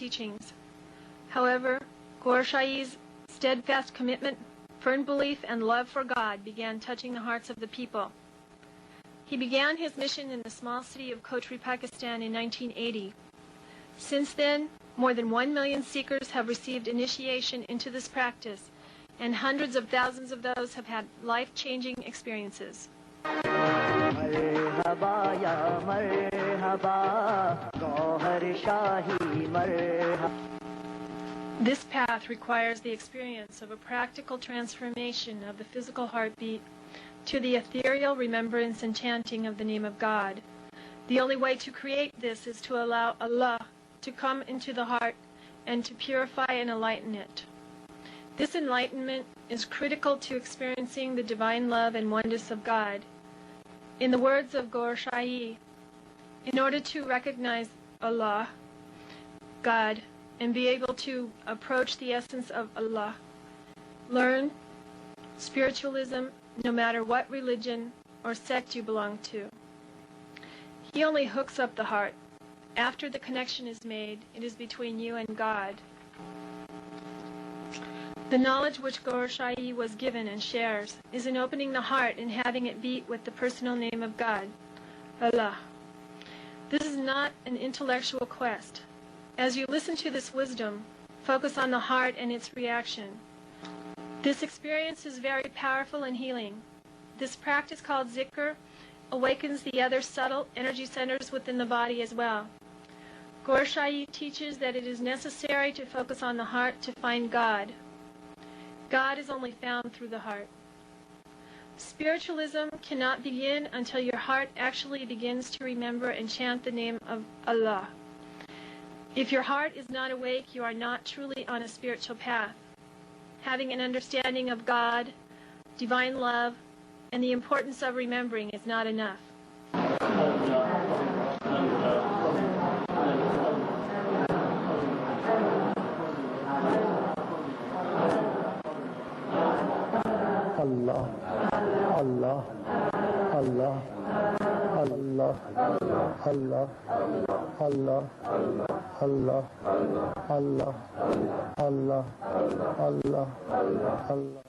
teachings. However, Gohar Shahi's steadfast commitment, firm belief, and love for God began touching the hearts of the people. He began his mission in the small city of Kotri, Pakistan in 1980. Since then, more than 1 million seekers have received initiation into this practice, and hundreds of thousands of those have had life-changing experiences. This path requires the experience of a practical transformation of the physical heartbeat to the ethereal remembrance and chanting of the name of God. The only way to create this is to allow Allah to come into the heart and to purify and enlighten it. This enlightenment is critical to experiencing the divine love and oneness of God. In the words of Gohar Shahi, in order to recognize Allah, God, and be able to approach the essence of Allah, learn spiritualism no matter what religion or sect you belong to. He only hooks up the heart. After the connection is made, it is between you and God. The knowledge which Gohar Shahi was given and shares is in opening the heart and having it beat with the personal name of God, Allah. This is not an intellectual quest. As you listen to this wisdom, focus on the heart and its reaction. This experience is very powerful and healing. This practice called zikr awakens the other subtle energy centers within the body as well. Gohar Shahi teaches that it is necessary to focus on the heart to find God. God is only found through the heart. Spiritualism cannot begin until your heart actually begins to remember and chant the name of Allah. If your heart is not awake, you are not truly on a spiritual path. Having an understanding of God, divine love, and the importance of remembering is not enough. Allah, Allah, Allah, Allah, Allah, Allah, Allah, Allah, Allah, Allah, Allah.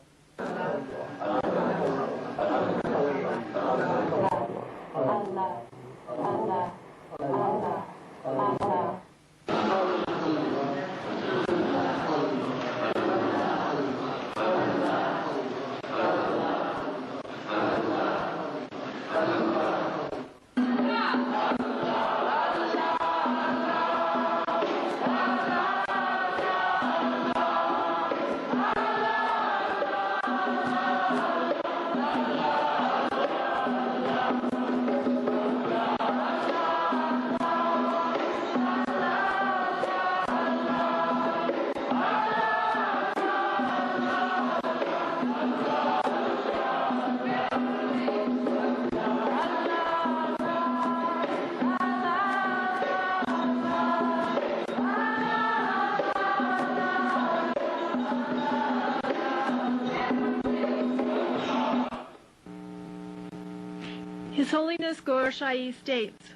His Holiness Gohar Shahi states,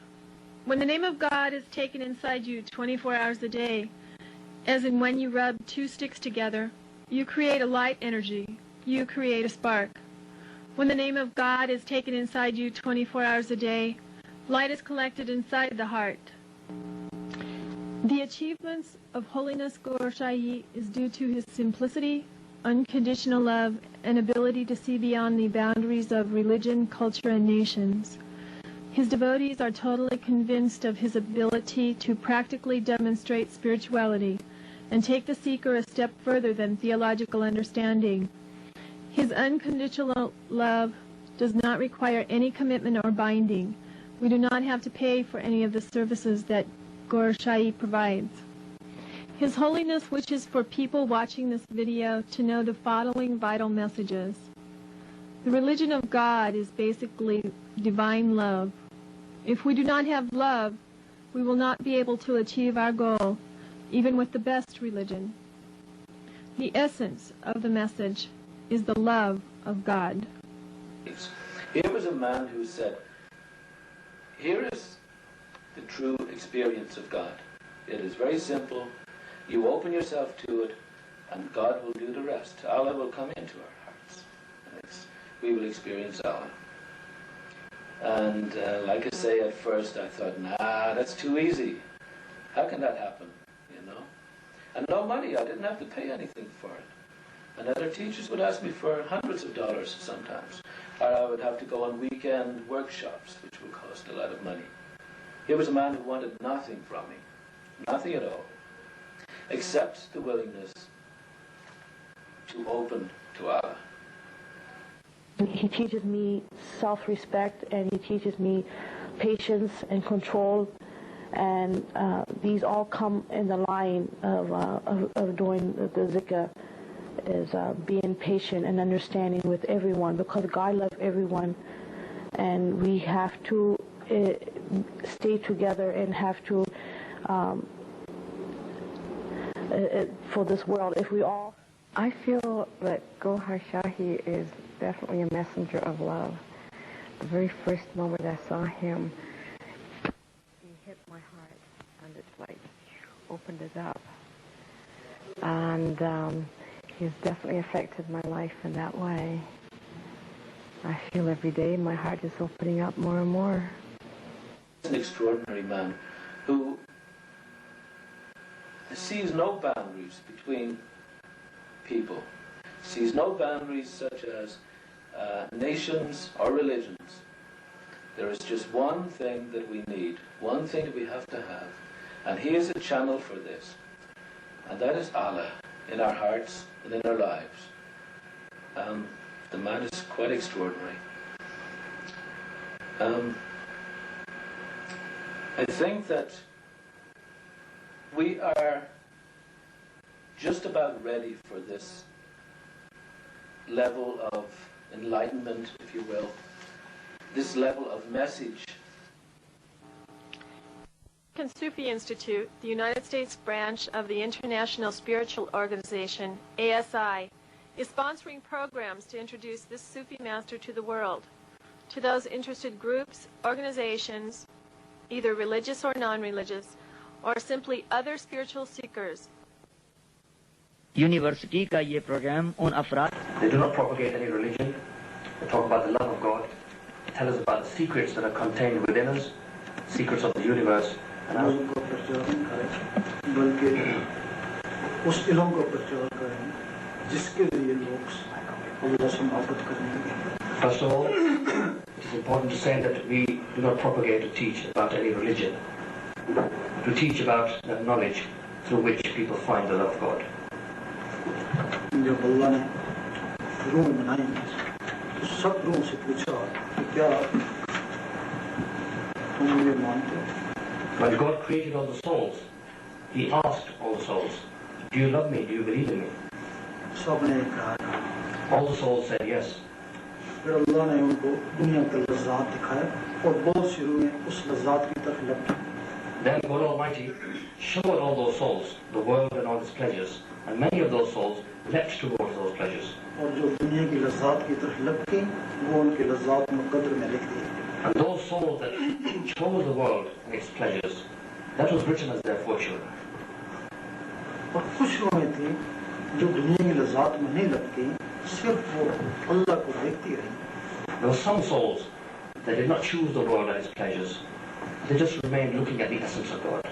when the name of God is taken inside you 24 hours a day, as in when you rub two sticks together, you create a light energy, you create a spark. When the name of God is taken inside you 24 hours a day, light is collected inside the heart. The achievements of Holiness Gohar Shahi is due to his simplicity, unconditional love, and ability to see beyond the boundaries of religion, culture, and nations. His devotees are totally convinced of his ability to practically demonstrate spirituality and take the seeker a step further than theological understanding. His unconditional love does not require any commitment or binding. We do not have to pay for any of the services that Gohar Shahi provides. His Holiness wishes for people watching this video to know the following vital messages. The religion of God is basically divine love. If we do not have love, we will not be able to achieve our goal, even with the best religion. The essence of the message is the love of God. Here was a man who said, here is the true experience of God. It is very simple. You open yourself to it, and God will do the rest. Allah will come into our hearts. We will experience Allah. And like I say, at first I thought, nah, that's too easy. How can that happen, you know? And no money, I didn't have to pay anything for it. And other teachers would ask me for hundreds of dollars sometimes. Or I would have to go on weekend workshops, which would cost a lot of money. Here was a man who wanted nothing from me. Nothing at all. Except the willingness to open to Allah. He teaches me self-respect, and he teaches me patience and control, and these all come in the line of doing the zikr, is being patient and understanding with everyone, because God loves everyone, and we have to stay together and have to for this world. If we all, I feel that Gohar Shahi is definitely a messenger of love. The very first moment I saw him, he hit my heart, and it's like opened it up. And he's definitely affected my life in that way. I feel every day my heart is opening up more and more. He's an extraordinary man who sees no boundaries between people, sees no boundaries such as nations or religions. There is just one thing that we need, one thing that we have to have, and he is a channel for this, and that is Allah in our hearts and in our lives. The man is quite extraordinary. I think that we are just about ready for this level of enlightenment, if you will, this level of message. American Sufi Institute, the United States branch of the International Spiritual Organization, ASI, is sponsoring programs to introduce this Sufi master to the world, to those interested groups, organizations, either religious or non-religious, or simply other spiritual seekers. University का ये program उन अफराद. They do not propagate any religion. They talk about the love of God. They tell us about the secrets that are contained within us, secrets of the universe. And first of all, it is important to say that we do not propagate or teach about any religion. We teach about that knowledge through which people find the love of God. When God created all the souls, He asked all the souls, "Do you love me? Do you believe in me?" All the souls said yes. Then God Almighty showed all those souls the world and all its pleasures, and many of those souls leapt towards those pleasures. And those souls that chose the world and its pleasures, that was written as their fortune. There were some souls that did not choose the world and its pleasures. They just remained looking at the essence of God.